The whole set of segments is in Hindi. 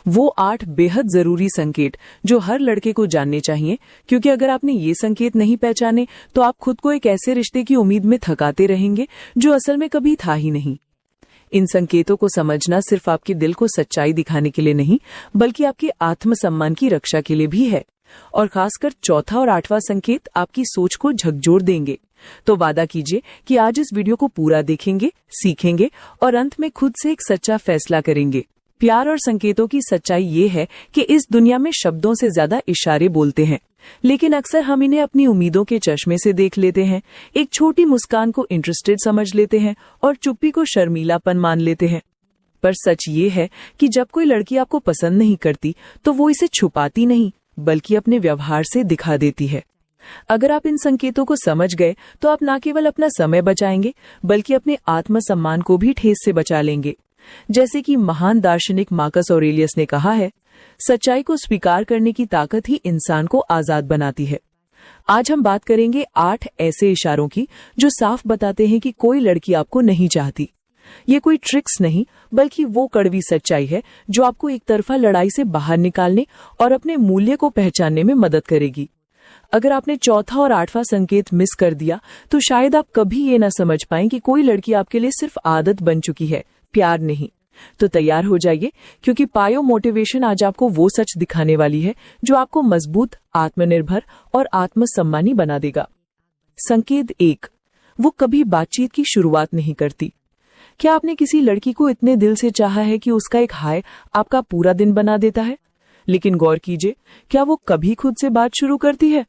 वो 8 बेहद जरूरी संकेत जो हर लड़के को जानने चाहिए, क्योंकि अगर आपने ये संकेत नहीं पहचाने तो आप खुद को एक ऐसे रिश्ते की उम्मीद में थकाते रहेंगे जो असल में कभी था ही नहीं। इन संकेतों को समझना सिर्फ आपके दिल को सच्चाई दिखाने के लिए नहीं, बल्कि आपके आत्मसम्मान की रक्षा के लिए भी है। और खासकर चौथा और 8वां संकेत आपकी सोच को झकझोर देंगे। तो वादा कीजिए कि आज इस वीडियो को पूरा देखेंगे, सीखेंगे और अंत में खुद से एक सच्चा फैसला करेंगे। प्यार और संकेतों की सच्चाई ये है कि इस दुनिया में शब्दों से ज्यादा इशारे बोलते हैं, लेकिन अक्सर हम इन्हें अपनी उम्मीदों के चश्मे से देख लेते हैं। एक छोटी मुस्कान को इंटरेस्टेड समझ लेते हैं और चुप्पी को शर्मीलापन मान लेते हैं। पर सच ये है कि जब कोई लड़की आपको पसंद नहीं करती तो वो इसे छुपाती नहीं, बल्कि अपने व्यवहार से दिखा देती है। अगर आप इन संकेतों को समझ गए तो आप न केवल अपना समय बचाएंगे, बल्कि अपने आत्मसम्मान को भी ठेस से बचा लेंगे। जैसे कि महान दार्शनिक मार्कस ऑरेलियस ने कहा है, सच्चाई को स्वीकार करने की ताकत ही इंसान को आजाद बनाती है। आज हम बात करेंगे 8 ऐसे इशारों की जो साफ बताते हैं कि कोई लड़की आपको नहीं चाहती। ये कोई ट्रिक्स नहीं, बल्कि वो कड़वी सच्चाई है जो आपको एक तरफा लड़ाई से बाहर निकालने और अपने मूल्य को पहचानने में मदद करेगी। अगर आपने चौथा और 8वां संकेत मिस कर दिया तो शायद आप कभी ये न समझ पाएं कि कोई लड़की आपके लिए सिर्फ आदत बन चुकी है, प्यार नहीं। तो तैयार हो जाइए, क्योंकि पायो मोटिवेशन आज आपको वो सच दिखाने वाली है जो आपको मजबूत, आत्मनिर्भर और आत्मसम्मानी बना देगा। संकेत 1, वो कभी बातचीत की शुरुआत नहीं करती। क्या आपने किसी लड़की को इतने दिल से चाहा है कि उसका एक हाय आपका पूरा दिन बना देता है? लेकिन गौर कीजिए, क्या वो कभी खुद से बात शुरू करती है?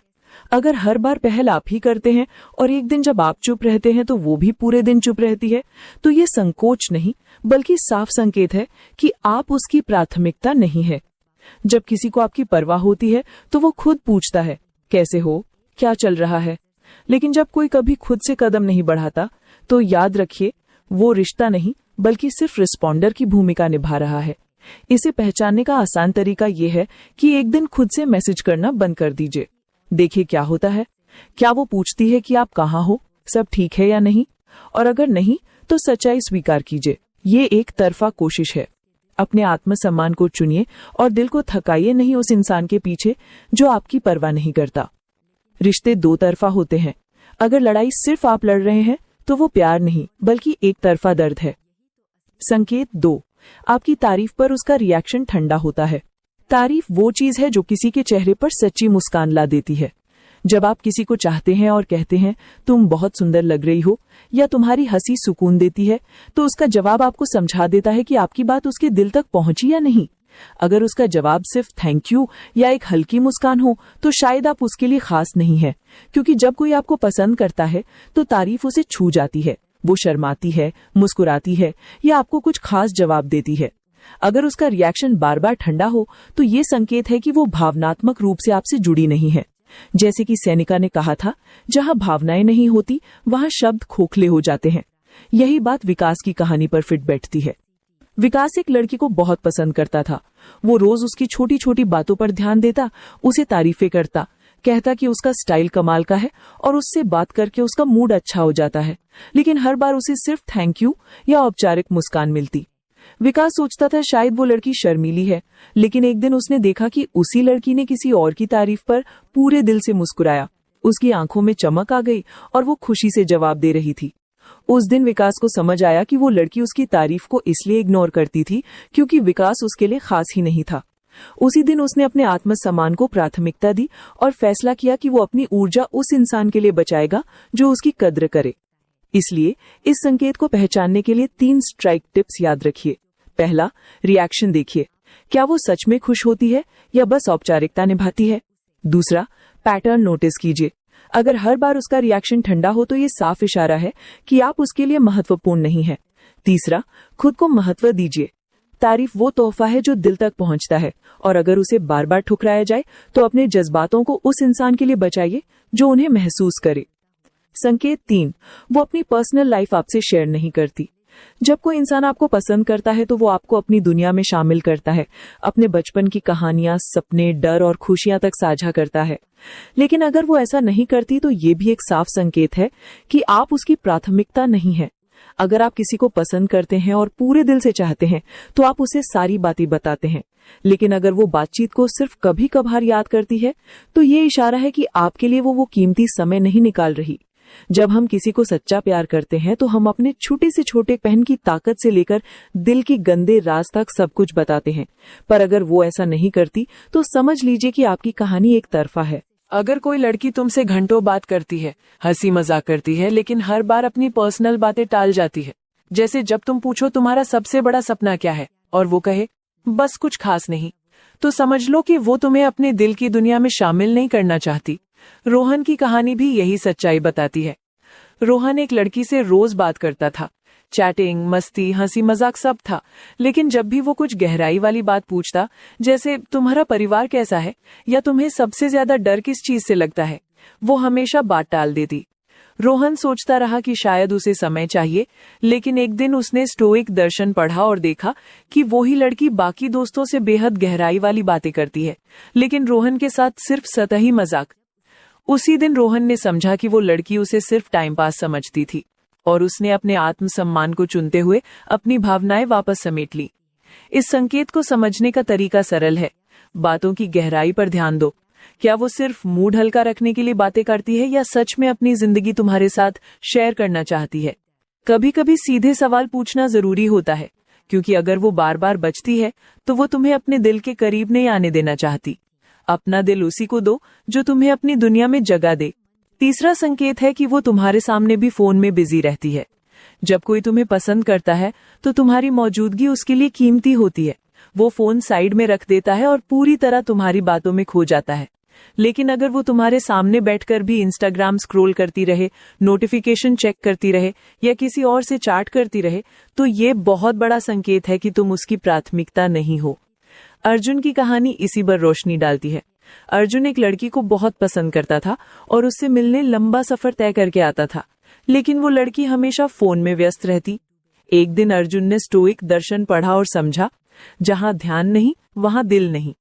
अगर हर बार पहल आप ही करते हैं और एक दिन जब आप चुप रहते हैं तो वो भी पूरे दिन चुप रहती है, तो ये संकोच नहीं, बल्कि साफ संकेत है कि आप उसकी प्राथमिकता नहीं है। जब किसी को आपकी परवाह होती है तो वो खुद पूछता है, कैसे हो, क्या चल रहा है। लेकिन जब कोई कभी खुद से कदम नहीं बढ़ाता तो याद रखिए, वो रिश्ता नहीं, बल्कि सिर्फ रिस्पॉन्डर की भूमिका निभा रहा है। इसे पहचानने का आसान तरीका ये है कि एक दिन खुद से मैसेज करना बंद कर दीजिए। देखिए क्या होता है। क्या वो पूछती है कि आप कहाँ हो, सब ठीक है या नहीं? और अगर नहीं तो सच्चाई स्वीकार कीजिए, ये एक तरफा कोशिश है। अपने आत्मसम्मान को चुनिए और दिल को थकाइए नहीं उस इंसान के पीछे जो आपकी परवाह नहीं करता। रिश्ते दो तरफा होते हैं। अगर लड़ाई सिर्फ आप लड़ रहे हैं तो वो प्यार नहीं, बल्कि एक तरफा दर्द है। संकेत 2, आपकी तारीफ पर उसका रिएक्शन ठंडा होता है। तारीफ वो चीज है जो किसी के चेहरे पर सच्ची मुस्कान ला देती है। जब आप किसी को चाहते हैं और कहते हैं तुम बहुत सुंदर लग रही हो या तुम्हारी हंसी सुकून देती है, तो उसका जवाब आपको समझा देता है कि आपकी बात उसके दिल तक पहुंची या नहीं। अगर उसका जवाब सिर्फ थैंक यू या एक हल्की मुस्कान हो तो शायद आप उसके लिए खास नहीं है, क्योंकि जब कोई आपको पसंद करता है तो तारीफ उसे छू जाती है। वो शर्माती है, मुस्कुराती है या आपको कुछ खास जवाब देती है। अगर उसका रिएक्शन बार बार ठंडा हो तो ये संकेत है कि वो भावनात्मक रूप से आपसे जुड़ी नहीं है। जैसे कि सैनिका ने कहा था, जहां भावनाएं नहीं होती वहां शब्द खोखले हो जाते हैं। यही बात विकास की कहानी पर फिट बैठती है। विकास एक लड़की को बहुत पसंद करता था। वो रोज उसकी छोटी छोटी बातों पर ध्यान देता, उसे तारीफें करता, कहता कि उसका स्टाइल कमाल का है और उससे बात करके उसका मूड अच्छा हो जाता है। लेकिन हर बार उसे सिर्फ थैंक यू या औपचारिक मुस्कान मिलती। विकास सोचता था शायद वो लड़की शर्मीली है, लेकिन एक दिन उसने देखा कि उसी लड़की ने किसी और की तारीफ पर पूरे दिल से मुस्कुराया। उसकी आंखों में चमक आ गई और वो खुशी से जवाब दे रही थी। उस दिन विकास को समझ आया कि वो लड़की उसकी तारीफ को इसलिए इग्नोर करती थी क्योंकि विकास उसके लिए खास ही नहीं था। उसी दिन उसने अपने आत्मसम्मान को प्राथमिकता दी और फैसला किया कि वो अपनी ऊर्जा उस इंसान के लिए बचाएगा जो उसकी कद्र करे। इसलिए इस संकेत को पहचानने के लिए 3 स्ट्राइक टिप्स याद रखिए। पहला, रिएक्शन देखिए, क्या वो सच में खुश होती है या बस औपचारिकता निभाती है। दूसरा, पैटर्न नोटिस कीजिए। अगर हर बार उसका रिएक्शन ठंडा हो तो ये साफ इशारा है कि आप उसके लिए महत्वपूर्ण नहीं है। तीसरा, खुद को महत्व दीजिए। तारीफ वो तोहफा है जो दिल तक पहुंचता है, और अगर उसे बार बार ठुकराया जाए तो अपने जज्बातों को उस इंसान के लिए बचाइए जो उन्हें महसूस करे। संकेत 3, वो अपनी पर्सनल लाइफ आपसे शेयर नहीं करती। जब कोई इंसान आपको पसंद करता है तो वो आपको अपनी दुनिया में शामिल करता है, अपने बचपन की कहानियां, सपने, डर और खुशियां तक साझा करता है। लेकिन अगर वो ऐसा नहीं करती तो ये भी एक साफ संकेत है कि आप उसकी प्राथमिकता नहीं है। अगर आप किसी को पसंद करते हैं और पूरे दिल से चाहते हैं तो आप उसे सारी बातें बताते हैं, लेकिन अगर वो बातचीत को सिर्फ कभी कभार याद करती है तो ये इशारा है कि आपके लिए वो कीमती समय नहीं निकाल रही। जब हम किसी को सच्चा प्यार करते हैं तो हम अपने छोटे से छोटे पहन की ताकत से लेकर दिल की गंदे राज तक सब कुछ बताते हैं, पर अगर वो ऐसा नहीं करती तो समझ लीजिए कि आपकी कहानी एक तरफा है। अगर कोई लड़की तुमसे घंटों बात करती है, हंसी मजाक करती है, लेकिन हर बार अपनी पर्सनल बातें टाल जाती है, जैसे जब तुम पूछो तुम्हारा सबसे बड़ा सपना क्या है और वो कहे बस कुछ खास नहीं, तो समझ लो कि वो तुम्हें अपने दिल की दुनिया में शामिल नहीं करना चाहती। रोहन की कहानी भी यही सच्चाई बताती है। रोहन एक लड़की से रोज बात करता था, चैटिंग, मस्ती, हंसी मजाक सब था, लेकिन जब भी वो कुछ गहराई वाली बात पूछता, जैसे तुम्हारा परिवार कैसा है या तुम्हें सबसे ज्यादा डर किस चीज से लगता है, वो हमेशा बात टाल देती। रोहन सोचता रहा कि शायद उसे समय चाहिए, लेकिन एक दिन उसने स्टोइक दर्शन पढ़ा और देखा कि वो ही लड़की बाकी दोस्तों से बेहद गहराई वाली बातें करती है, लेकिन रोहन के साथ सिर्फ सतही मजाक। उसी दिन रोहन ने समझा कि वो लड़की उसे सिर्फ टाइम पास समझती थी और उसने अपने आत्मसम्मान को चुनते हुए अपनी भावनाएं वापस समेट ली। इस संकेत को समझने का तरीका सरल है। बातों की गहराई पर ध्यान दो। क्या वो सिर्फ मूड हल्का रखने के लिए बातें करती है या सच में अपनी जिंदगी तुम्हारे साथ शेयर करना चाहती है? कभी कभी सीधे सवाल पूछना जरूरी होता है, क्योंकि अगर वो बार बार बचती है तो वो तुम्हें अपने दिल के करीब नहीं आने देना चाहती। अपना दिल उसी को दो जो तुम्हें अपनी दुनिया में जगह दे। तीसरा संकेत है कि वो तुम्हारे सामने भी फोन में बिजी रहती है। जब कोई तुम्हें पसंद करता है तो तुम्हारी मौजूदगी उसके लिए कीमती होती है। वो फोन साइड में रख देता है और पूरी तरह तुम्हारी बातों में खो जाता है। लेकिन अगर वो तुम्हारे सामने बैठकर भी इंस्टाग्राम स्क्रॉल करती रहे, नोटिफिकेशन चेक करती रहे या किसी और से चैट करती रहे, तो ये बहुत बड़ा संकेत है कि तुम उसकी प्राथमिकता नहीं हो। अर्जुन की कहानी इसी पर रोशनी डालती है। अर्जुन एक लड़की को बहुत पसंद करता था और उससे मिलने लंबा सफर तय करके आता था, लेकिन वो लड़की हमेशा फोन में व्यस्त रहती। एक दिन अर्जुन ने स्टोइक दर्शन पढ़ा और समझा, जहां ध्यान नहीं वहां दिल नहीं।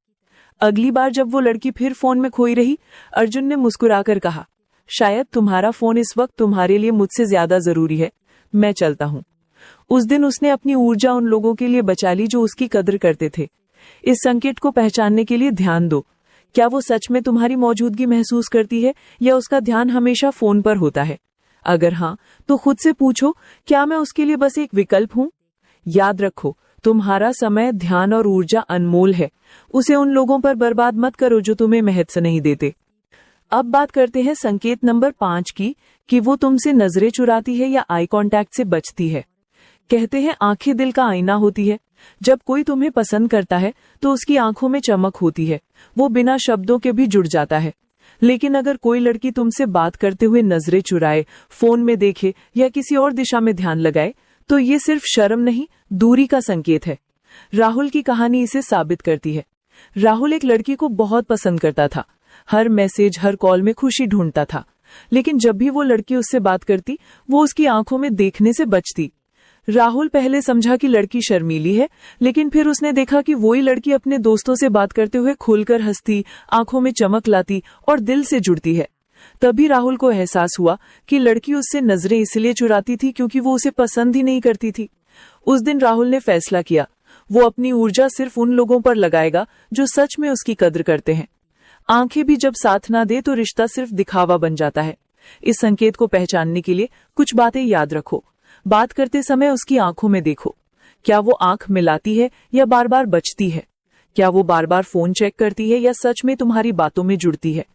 अगली बार जब वो लड़की फिर फोन में खोई रही, अर्जुन ने मुस्कुराकर कहा, शायद तुम्हारा फोन इस वक्त तुम्हारे लिए मुझसे ज्यादा जरूरी है, मैं चलता हूं। उस दिन उसने अपनी ऊर्जा उन लोगों के लिए बचा ली जो उसकी कदर करते थे। इस संकेत को पहचानने के लिए ध्यान दो। क्या वो सच में तुम्हारी मौजूदगी महसूस करती है या उसका ध्यान हमेशा फोन पर होता है? अगर हाँ, तो खुद से पूछो, क्या मैं उसके लिए बस एक विकल्प हूं? याद रखो, तुम्हारा समय, ध्यान और ऊर्जा अनमोल है। उसे उन लोगों पर बर्बाद मत करो जो तुम्हें महत्व नहीं देते। अब बात करते हैं संकेत नंबर 5 की, कि वो तुमसे नजरें चुराती है या आई कांटेक्ट से बचती है। कहते हैं आंखें दिल का आईना होती है। जब कोई तुम्हें पसंद करता है तो उसकी आंखों में चमक होती है, वो बिना शब्दों के भी जुड़ जाता है। लेकिन अगर कोई लड़की तुमसे बात करते हुए नजरें चुराए, फोन में देखे या किसी और दिशा में ध्यान लगाए, तो ये सिर्फ शर्म नहीं, दूरी का संकेत है। राहुल की कहानी इसे साबित करती है। राहुल एक लड़की को बहुत पसंद करता था। हर मैसेज, हर कॉल में खुशी ढूंढता था, लेकिन जब भी वो लड़की उससे बात करती, वो उसकी आंखों में देखने से बचती। राहुल पहले समझा कि लड़की शर्मीली है, लेकिन फिर उसने देखा कि वही लड़की अपने दोस्तों से बात करते हुए खुलकर हंसती, आंखों में चमक लाती और दिल से जुड़ती है। तभी राहुल को एहसास हुआ कि लड़की उससे नजरें इसलिए चुराती थी क्योंकि वो उसे पसंद ही नहीं करती थी। उस दिन राहुल ने फैसला किया, वो अपनी ऊर्जा सिर्फ उन लोगों पर लगाएगा जो सच में उसकी कद्र करते हैं। आंखें भी जब साथ ना दे तो रिश्ता सिर्फ दिखावा बन जाता है। इस संकेत को पहचानने के लिए कुछ बातें याद रखो। बात करते समय उसकी आंखों में देखो। क्या वो आंख मिलाती है या बार बार बचती है? क्या वो बार बार फोन चेक करती है या सच में तुम्हारी बातों में जुड़ती है?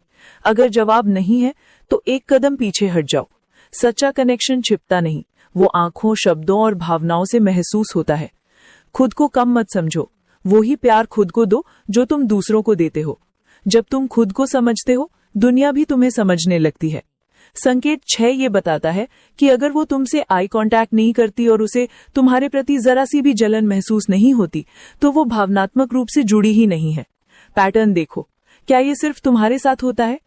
अगर जवाब नहीं है तो एक कदम पीछे हट जाओ। सच्चा कनेक्शन छिपता नहीं, वो आंखों, शब्दों और भावनाओं से महसूस होता है। खुद को कम मत समझो, वो ही प्यार खुद को दो जो तुम दूसरों को देते हो। जब तुम खुद को समझते हो, दुनिया भी तुम्हें समझने लगती है। संकेत 6 ये बताता है कि अगर वो तुमसे आई कांटेक्ट नहीं करती और उसे तुम्हारे प्रति जरा सी भी जलन महसूस नहीं होती, तो वो भावनात्मक रूप से जुड़ी ही नहीं है। पैटर्न देखो, क्या ये सिर्फ तुम्हारे साथ होता है?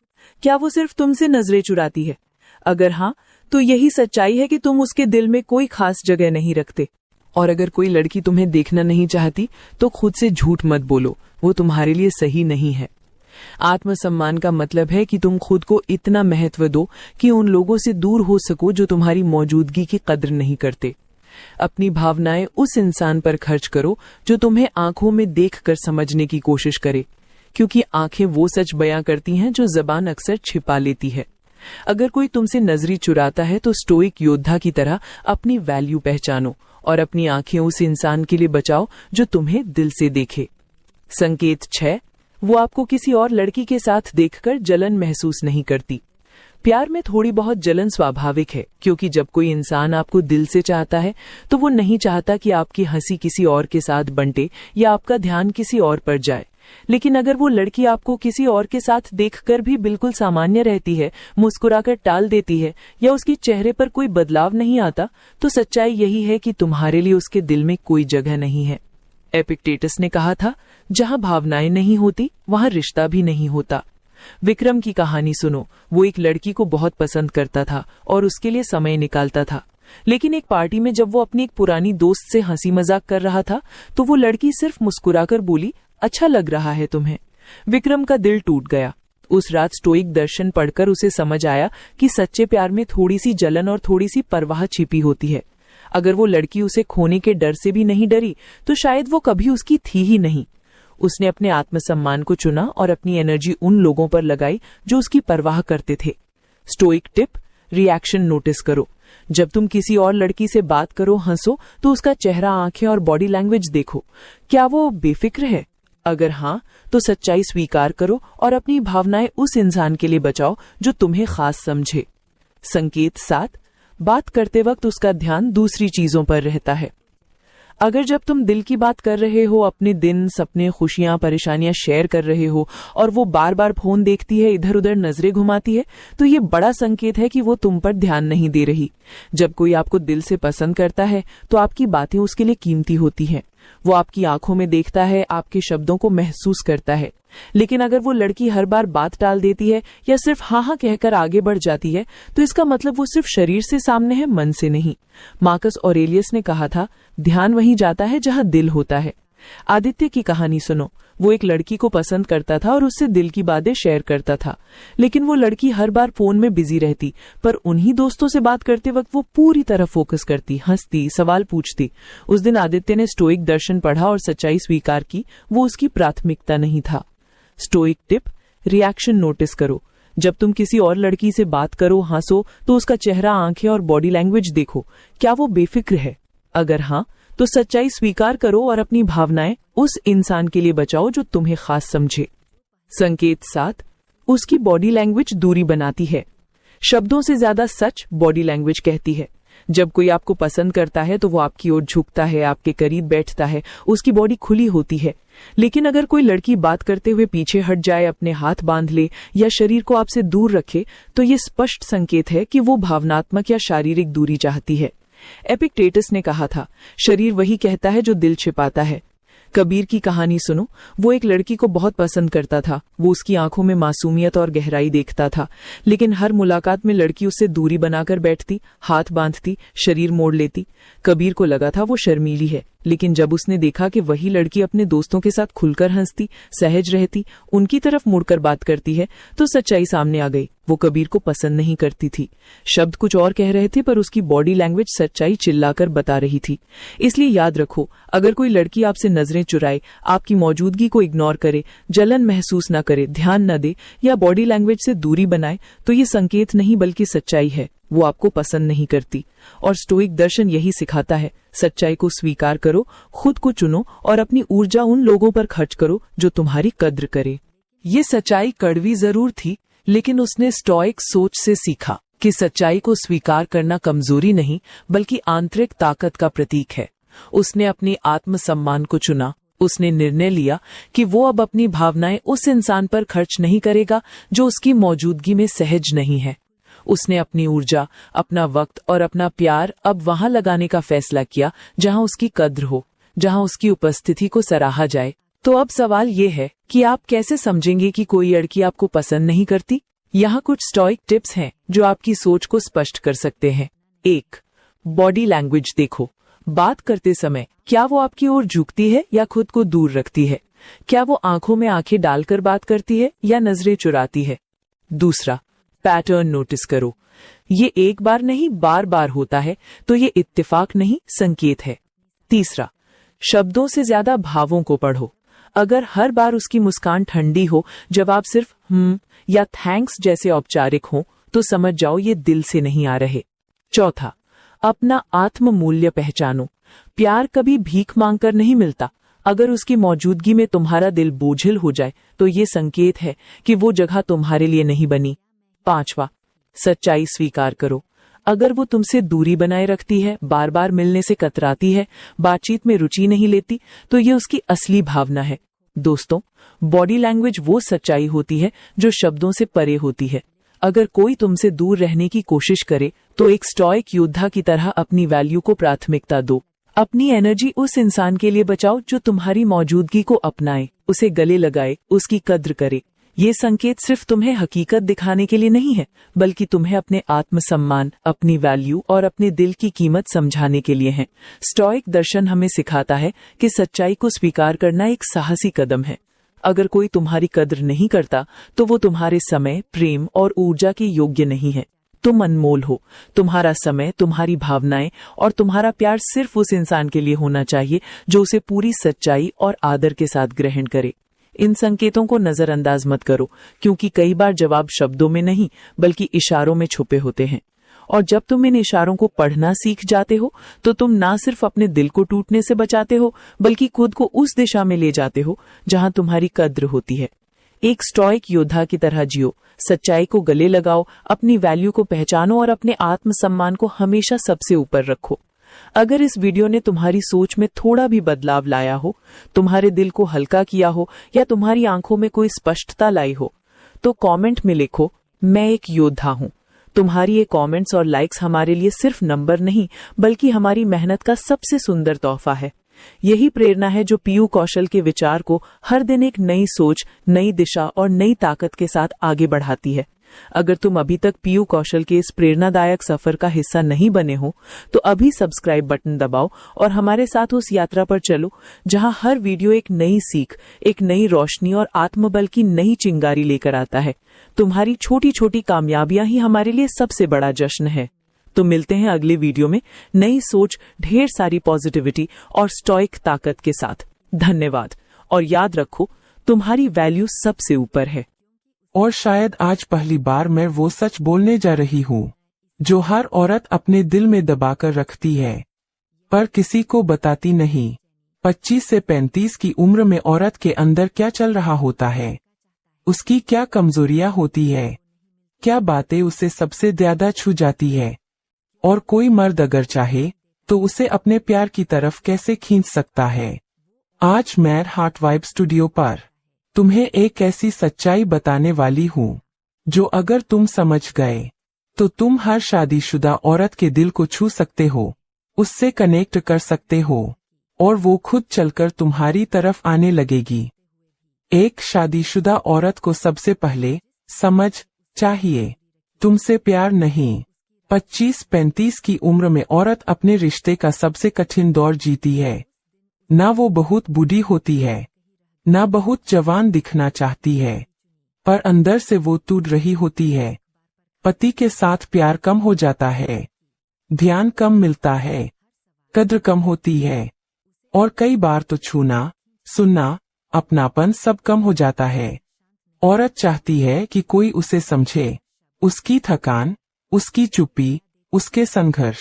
क्या वो सिर्फ तुमसे नजरें चुराती है? अगर हाँ, तो यही सच्चाई है कि तुम उसके दिल में कोई खास जगह नहीं रखते। और अगर कोई लड़की तुम्हें देखना नहीं चाहती तो खुद से झूठ मत बोलो, वो तुम्हारे लिए सही नहीं है। आत्मसम्मान का मतलब है कि तुम खुद को इतना महत्व दो कि उन लोगों से दूर हो सको जो तुम्हारी मौजूदगी की कद्र नहीं करते। अपनी भावनाएं उस इंसान पर खर्च करो जो तुम्हें आंखों में देखकर समझने की कोशिश करे, क्योंकि आंखें वो सच बयां करती हैं जो ज़बान अक्सर छिपा लेती है। अगर कोई तुमसे नजरी चुराता है तो स्टोइक योद्धा की तरह अपनी वैल्यू पहचानो और अपनी आंखें उस इंसान के लिए बचाओ जो तुम्हें दिल से देखे। संकेत 6, वो आपको किसी और लड़की के साथ देखकर जलन महसूस नहीं करती। प्यार में थोड़ी बहुत जलन स्वाभाविक है, क्योंकि जब कोई इंसान आपको दिल से चाहता है तो वो नहीं चाहता कि आपकी हंसी किसी और के साथ बंटे या आपका ध्यान किसी और पर जाए। लेकिन अगर वो लड़की आपको किसी और के साथ देखकर भी बिल्कुल सामान्य रहती है, मुस्कुराकर टाल देती है या उसके चेहरे पर कोई बदलाव नहीं आता, तो सच्चाई यही है कि तुम्हारे लिए उसके दिल में कोई जगह नहीं है। एपिक्टेटस ने कहा था, जहां भावनाएं नहीं होती वहां रिश्ता भी नहीं होता। विक्रम की कहानी सुनो। वो एक लड़की को बहुत पसंद करता था और उसके लिए समय निकालता था, लेकिन एक पार्टी में जब वो अपनी एक पुरानी दोस्त से हंसी मजाक कर रहा था तो वो लड़की सिर्फ मुस्कुराकर बोली, अच्छा लग रहा है तुम्हें। विक्रम का दिल टूट गया। उस रात स्टोइक दर्शन पढ़कर उसे समझ आया कि सच्चे प्यार में थोड़ी सी जलन और थोड़ी सी परवाह छिपी होती है। अगर वो लड़की उसे खोने के डर से भी नहीं डरी तो शायद वो कभी उसकी थी ही नहीं। उसने अपने आत्मसम्मान को चुना और अपनी एनर्जी उन लोगों पर लगाई जो उसकी परवाह करते थे। स्टोइक टिप, रिएक्शन नोटिस करो। जब तुम किसी और लड़की से बात करो, हंसो, तो उसका चेहरा, आंखें और बॉडी लैंग्वेज देखो। क्या वो बेफिक्र है? अगर हाँ, तो सच्चाई स्वीकार करो और अपनी भावनाएं उस इंसान के लिए बचाओ जो तुम्हें खास समझे। संकेत 7, बात करते वक्त उसका ध्यान दूसरी चीजों पर रहता है। अगर जब तुम दिल की बात कर रहे हो, अपने दिन, सपने, खुशियां, परेशानियां शेयर कर रहे हो और वो बार बार फोन देखती है, इधर उधर नजरें घुमाती है, तो ये बड़ा संकेत है कि वो तुम पर ध्यान नहीं दे रही। जब कोई आपको दिल से पसंद करता है तो आपकी बातें उसके लिए कीमती होती हैं। वो आपकी आंखों में देखता है, आपके शब्दों को महसूस करता है। लेकिन अगर वो लड़की हर बार बात टाल देती है या सिर्फ हाँ हाँ कहकर आगे बढ़ जाती है, तो इसका मतलब वो सिर्फ शरीर से सामने है, मन से नहीं। मार्कस ऑरेलियस ने कहा था, ध्यान वहीं जाता है जहां दिल होता है। आदित्य की कहानी सुनो। वो एक लड़की को पसंद करता था और उससे दिल की बातें शेयर करता था, लेकिन वो लड़की हर बार फोन में बिजी रहती, पर उन्हीं दोस्तों से बात करते वक्त वो पूरी तरह फोकस करती, हंसती, सवाल पूछती। उस दिन आदित्य ने स्टोइक दर्शन पढ़ा और सच्चाई स्वीकार की, वो उसकी प्राथमिकता नहीं था। स्टोइक टिप, रिएक्शन नोटिस करो। जब तुम किसी और लड़की से बात करो, हंसो, तो उसका चेहरा, आंखें और बॉडी लैंग्वेज देखो। क्या वो बेफिक्र है? अगर हाँ, तो सच्चाई स्वीकार करो और अपनी भावनाएं उस इंसान के लिए बचाओ जो तुम्हें खास समझे। संकेत 7, उसकी बॉडी लैंग्वेज दूरी बनाती है। शब्दों से ज्यादा सच बॉडी लैंग्वेज कहती है। जब कोई आपको पसंद करता है तो वो आपकी ओर झुकता है, आपके करीब बैठता है, उसकी बॉडी खुली होती है। लेकिन अगर कोई लड़की बात करते हुए पीछे हट जाए, अपने हाथ बांध ले या शरीर को आपसे दूर रखे, तो ये स्पष्ट संकेत है कि वो भावनात्मक या शारीरिक दूरी चाहती है। एपिक्टेटस ने कहा था, शरीर वही कहता है जो दिल छिपाता है। कबीर की कहानी सुनो। वो एक लड़की को बहुत पसंद करता था। वो उसकी आंखों में मासूमियत और गहराई देखता था, लेकिन हर मुलाकात में लड़की उससे दूरी बनाकर बैठती, हाथ बांधती, शरीर मोड़ लेती। कबीर को लगा था वो शर्मीली है, लेकिन जब उसने देखा कि वही लड़की अपने दोस्तों के साथ खुलकर हंसती, सहज रहती, उनकी तरफ मुड़कर बात करती है, तो सच्चाई सामने आ गई। वो कबीर को पसंद नहीं करती थी। शब्द कुछ और कह रहे थे, पर उसकी बॉडी लैंग्वेज सच्चाई चिल्लाकर बता रही थी। इसलिए याद रखो, अगर कोई लड़की आपसे नजरें चुराए, आपकी मौजूदगी को इग्नोर करे, जलन महसूस न करे, ध्यान न दे या बॉडी लैंग्वेज से दूरी बनाए, तो ये संकेत नहीं बल्कि सच्चाई है। वो आपको पसंद नहीं करती। और स्टोइक दर्शन यही सिखाता है, सच्चाई को स्वीकार करो, खुद को चुनो और अपनी ऊर्जा उन लोगों पर खर्च करो जो तुम्हारी कद्र करे। ये सच्चाई कड़वी जरूर थी, लेकिन उसने स्टोइक सोच से सीखा कि सच्चाई को स्वीकार करना कमजोरी नहीं बल्कि आंतरिक ताकत का प्रतीक है। उसने अपनी आत्मसम्मान को चुना। उसने निर्णय लिया कि वो अब अपनी भावनाएं उस इंसान पर खर्च नहीं करेगा जो उसकी मौजूदगी में सहज नहीं है। उसने अपनी ऊर्जा, अपना वक्त और अपना प्यार अब वहां लगाने का फैसला किया जहां उसकी कद्र हो, जहां उसकी उपस्थिति को सराहा जाए। तो अब सवाल ये है कि आप कैसे समझेंगे कि कोई लड़की आपको पसंद नहीं करती? यहाँ कुछ स्टोइक टिप्स हैं जो आपकी सोच को स्पष्ट कर सकते हैं। 1. बॉडी लैंग्वेज देखो। बात करते समय क्या वो आपकी ओर झुकती है या खुद को दूर रखती है? क्या वो आंखों में आंखें डालकर बात करती है या नजरें चुराती है? 2. पैटर्न नोटिस करो। ये एक बार नहीं बार बार होता है तो ये इत्तेफाक नहीं संकेत है। तीसरा, शब्दों से ज्यादा भावों को पढ़ो। अगर हर बार उसकी मुस्कान ठंडी हो, जवाब सिर्फ या थैंक्स जैसे औपचारिक हो, तो समझ जाओ ये दिल से नहीं आ रहे। चौथा, अपना आत्म मूल्य पहचानो। प्यार कभी भीख मांगकर नहीं मिलता। अगर उसकी मौजूदगी में तुम्हारा दिल बोझिल हो जाए तो ये संकेत है कि वो जगह तुम्हारे लिए नहीं बनी। पांचवा, सच्चाई स्वीकार करो। अगर वो तुमसे दूरी बनाए रखती है, बार बार मिलने से कतराती है, बातचीत में रुचि नहीं लेती, तो ये उसकी असली भावना है। दोस्तों, बॉडी लैंग्वेज वो सच्चाई होती है जो शब्दों से परे होती है। अगर कोई तुमसे दूर रहने की कोशिश करे तो एक स्टॉइक योद्धा की तरह अपनी वैल्यू को प्राथमिकता दो। अपनी एनर्जी उस इंसान के लिए बचाओ जो तुम्हारी मौजूदगी को अपनाए, उसे गले लगाए, उसकी कद्र करे। ये संकेत सिर्फ तुम्हें हकीकत दिखाने के लिए नहीं है, बल्कि तुम्हें अपने आत्मसम्मान, अपनी वैल्यू और अपने दिल की कीमत समझाने के लिए है। स्टोइक दर्शन हमें सिखाता है कि सच्चाई को स्वीकार करना एक साहसी कदम है। अगर कोई तुम्हारी कद्र नहीं करता तो वो तुम्हारे समय, प्रेम और ऊर्जा के योग्य नहीं है। तुम अनमोल हो। तुम्हारा समय, तुम्हारी भावनाएं और तुम्हारा प्यार सिर्फ उस इंसान के लिए होना चाहिए जो उसे पूरी सच्चाई और आदर के साथ ग्रहण करे। इन संकेतों को नजरअंदाज मत करो, क्योंकि कई बार जवाब शब्दों में नहीं बल्कि इशारों में छुपे होते हैं। और जब तुम इन इशारों को पढ़ना सीख जाते हो तो तुम ना सिर्फ अपने दिल को टूटने से बचाते हो, बल्कि खुद को उस दिशा में ले जाते हो जहां तुम्हारी कद्र होती है। एक स्टोइक योद्धा की तरह जियो, सच्चाई को गले लगाओ, अपनी वैल्यू को पहचानो और अपने आत्मसम्मान को हमेशा सबसे ऊपर रखो। अगर इस वीडियो ने तुम्हारी सोच में थोड़ा भी बदलाव लाया हो, तुम्हारे दिल को हल्का किया हो या तुम्हारी आंखों में कोई स्पष्टता लाई हो, तो कमेंट में लिखो, मैं एक योद्धा हूं। तुम्हारी ये कमेंट्स और लाइक्स हमारे लिए सिर्फ नंबर नहीं बल्कि हमारी मेहनत का सबसे सुंदर तोहफा है। यही प्रेरणा है जो पीयू कौशल के विचार को हर दिन एक नई सोच, नई दिशा और नई ताकत के साथ आगे बढ़ाती है। अगर तुम अभी तक पीयू कौशल के इस प्रेरणादायक सफर का हिस्सा नहीं बने हो तो अभी सब्सक्राइब बटन दबाओ और हमारे साथ उस यात्रा पर चलो जहां हर वीडियो एक नई सीख, एक नई रोशनी और आत्मबल की नई चिंगारी लेकर आता है। तुम्हारी छोटी छोटी कामयाबियां ही हमारे लिए सबसे बड़ा जश्न है। तो मिलते हैं अगले वीडियो में नई सोच, ढेर सारी पॉजिटिविटी और स्टोइक ताकत के साथ। धन्यवाद और याद रखो, तुम्हारी वैल्यू सबसे ऊपर है। और शायद आज पहली बार मैं वो सच बोलने जा रही हूँ जो हर औरत अपने दिल में दबाकर रखती है पर किसी को बताती नहीं। 25 से 35 की उम्र में औरत के अंदर क्या चल रहा होता है, उसकी क्या कमजोरियां होती है, क्या बातें उसे सबसे ज्यादा छू जाती है, और कोई मर्द अगर चाहे तो उसे अपने प्यार की तरफ कैसे खींच सकता है। आज मैं हार्ट वाइब स्टूडियो पर तुम्हें एक ऐसी सच्चाई बताने वाली हूँ जो अगर तुम समझ गए तो तुम हर शादीशुदा औरत के दिल को छू सकते हो, उससे कनेक्ट कर सकते हो और वो खुद चलकर तुम्हारी तरफ आने लगेगी। एक शादीशुदा औरत को सबसे पहले समझ चाहिए, तुमसे प्यार नहीं। 25-35 की उम्र में औरत अपने रिश्ते का सबसे कठिन दौर जीती है। ना वो बहुत बूढ़ी होती है, ना बहुत जवान दिखना चाहती है, पर अंदर से वो टूट रही होती है। पति के साथ प्यार कम हो जाता है, ध्यान कम मिलता है, कद्र कम होती है और कई बार तो छूना, सुनना, अपनापन सब कम हो जाता है। औरत चाहती है कि कोई उसे समझे, उसकी थकान, उसकी चुप्पी, उसके संघर्ष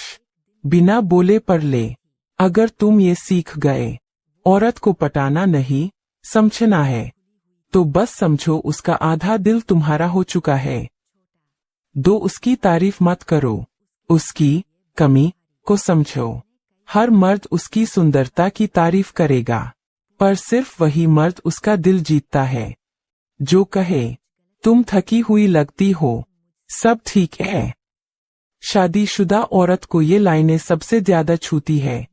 बिना बोले पढ़ ले। अगर तुम ये सीख गए औरत को पटाना नहीं समझना है, तो बस समझो उसका आधा दिल तुम्हारा हो चुका है। दो, उसकी तारीफ मत करो, उसकी कमी को समझो। हर मर्द उसकी सुंदरता की तारीफ करेगा, पर सिर्फ वही मर्द उसका दिल जीतता है जो कहे, तुम थकी हुई लगती हो, सब ठीक है। शादीशुदा औरत को ये लाइनें सबसे ज्यादा छूती है,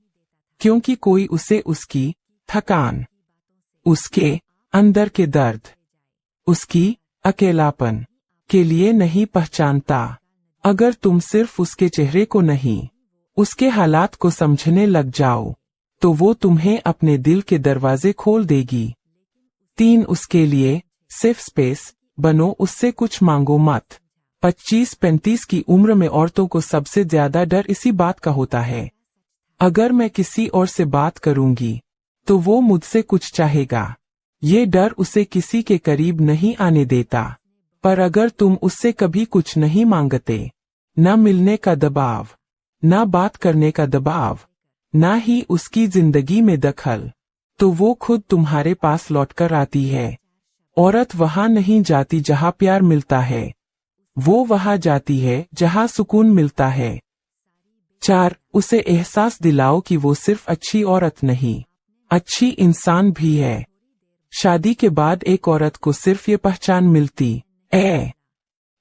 क्योंकि कोई उसे उसकी थकान, उसके अंदर के दर्द, उसकी अकेलापन के लिए नहीं पहचानता। अगर तुम सिर्फ उसके चेहरे को नहीं, उसके हालात को समझने लग जाओ, तो वो तुम्हें अपने दिल के दरवाजे खोल देगी। 3, उसके लिए सिर्फ स्पेस बनो, उससे कुछ मांगो मत। 25-35 की उम्र में औरतों को सबसे ज्यादा डर इसी बात का होता है, अगर मैं किसी और से बात करूंगी तो वो मुझसे कुछ चाहेगा। ये डर उसे किसी के करीब नहीं आने देता। पर अगर तुम उससे कभी कुछ नहीं मांगते, न मिलने का दबाव, न बात करने का दबाव, न ही उसकी जिंदगी में दखल, तो वो खुद तुम्हारे पास लौटकर आती है। औरत वहां नहीं जाती जहां प्यार मिलता है, वो वहां जाती है जहां सुकून मिलता है। 4. उसे एहसास दिलाओ कि वो सिर्फ अच्छी औरत नहीं, अच्छी इंसान भी है। शादी के बाद एक औरत को सिर्फ ये पहचान मिलती है,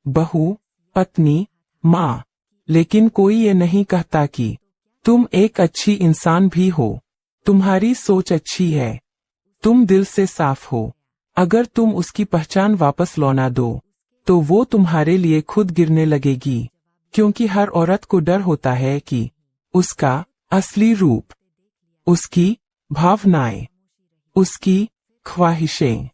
बहू, पत्नी, माँ, लेकिन कोई ये नहीं कहता कि तुम एक अच्छी इंसान भी हो, तुम्हारी सोच अच्छी है, तुम दिल से साफ हो। अगर तुम उसकी पहचान वापस लौटा दो तो वो तुम्हारे लिए खुद गिरने लगेगी, क्योंकि हर औरत को डर होता है कि उसका असली रूप, उसकी भावनाएं, उसकी ख्वाहिशें